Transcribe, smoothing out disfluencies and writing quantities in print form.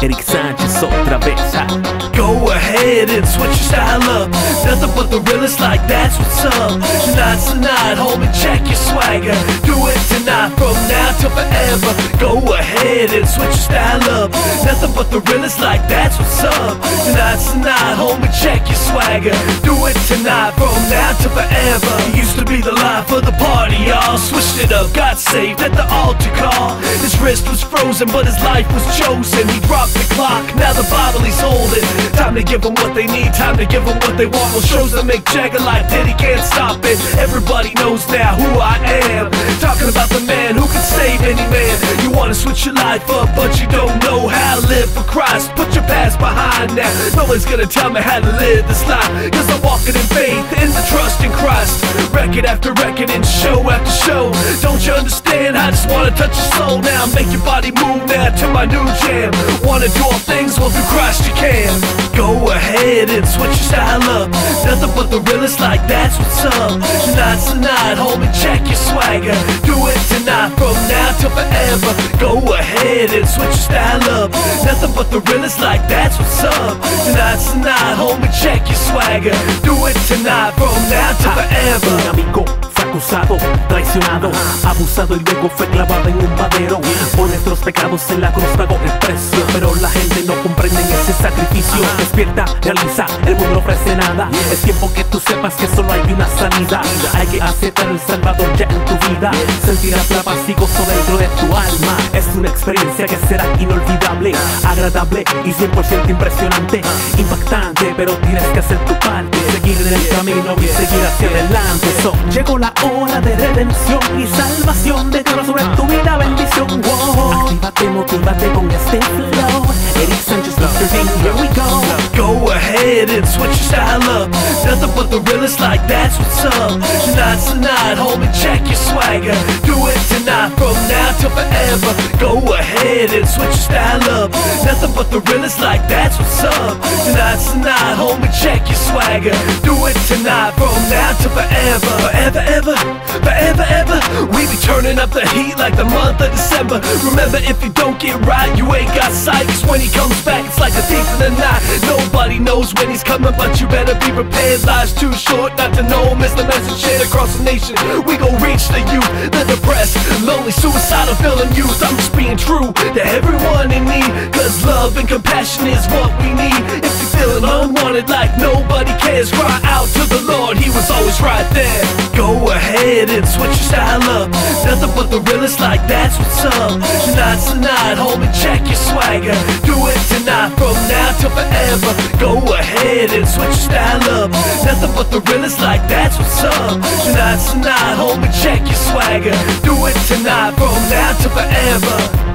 Eric Sanchez otra vez. Go ahead and switch your style up. Nothing but the realest, like that's what's up. Tonight's the night, homie, check your swagger. Do it tonight, from now till forever. Go ahead and switch your style up. Nothing but the realest, like that's what's up. Tonight's the night, homie, check your swagger. Do it tonight, from now till forever. He used to be the life of the party, y'all. Switched it up, got saved at the altar call. His wrist was frozen, but his life was chosen. He dropped the clock, now the bottle he's holding. Time to give them what they need, time to give them what they want. Well, shows that make Jagger like Diddy can't stop it. Everybody knows now who I am. Talking about the man who can save any man. You wanna switch your life up, but you don't know how to live for Christ. Put your past behind now. No one's gonna tell me how to live this life, cause I'm walking in faith, in the trust in Christ. Record after record and show after show. Don't you understand? I just wanna touch your soul now. Make your body move now to my new jam. Wanna do all things, well through Christ you can. Go ahead and switch your style up. Nothing but the realest, like that's what's up. Tonight's the night, homie, check your swagger. Do it tonight, from now till forever. Go ahead and switch your style up. Nothing but the realest, like that's what's up. Tonight's the night, homie, check your swagger. Do it tonight, from now till forever. Un amigo fue acusado, traicionado, abusado y luego fue clavado en un madero. Por nuestros pecados en la cruz pagó el precio, pero la gente no comprende ese sacrificio. Despierta, realiza, el mundo no ofrece nada. Es tiempo que tú sepas que solo hay una salida. Hay que aceptar el Salvador ya en tu vida. Sentirás la paz y gozo dentro de tu alma. Es una experiencia que será inolvidable, agradable y 100% impresionante. Impactante, pero tienes que hacer tu parte. Seguir en el camino y seguir hacia adelante. Llegó la hora de redención y salvación. De Dios sobre tu vida, bendición. Wow. Actívate, motívate con este flow. Eric Sanchez, Mr. D, here we go. Go ahead and switch your style up. Nothing but the realest, like that's what's up. Tonight's the night, homie, check your swagger. Do it tonight, from now till forever. Go ahead and switch your style up. Nothing but the realest, like that's what's up. Tonight's the night, homie, check your swagger. Do it tonight, from now till forever. Forever, ever, forever, ever. We be turning up the heat like the month of December. Remember, if you don't get right, you ain't got sight. Cause when he comes back, it's like a thief in the night. Nobody knows when he's coming, but you better be prepared. Life's too short not to know him. Is the message shared across the nation. We gon' reach the youth, the depressed, lonely, suicidal, feeling used. I'm just being true to everyone in need, cause love and compassion is what we need. If you're feeling unwanted like nobody cares, cry out to the Lord, he was always right there. Go ahead and switch your style up. Nothing but the realest, like that's what's up. Tonight's the night, homie, check your swagger. Do it tonight, from now till forever. Go ahead and switch your style up. Nothing but the realest, like that's what's up. Tonight's the night, homie, check your swagger. Do it tonight, from now till forever.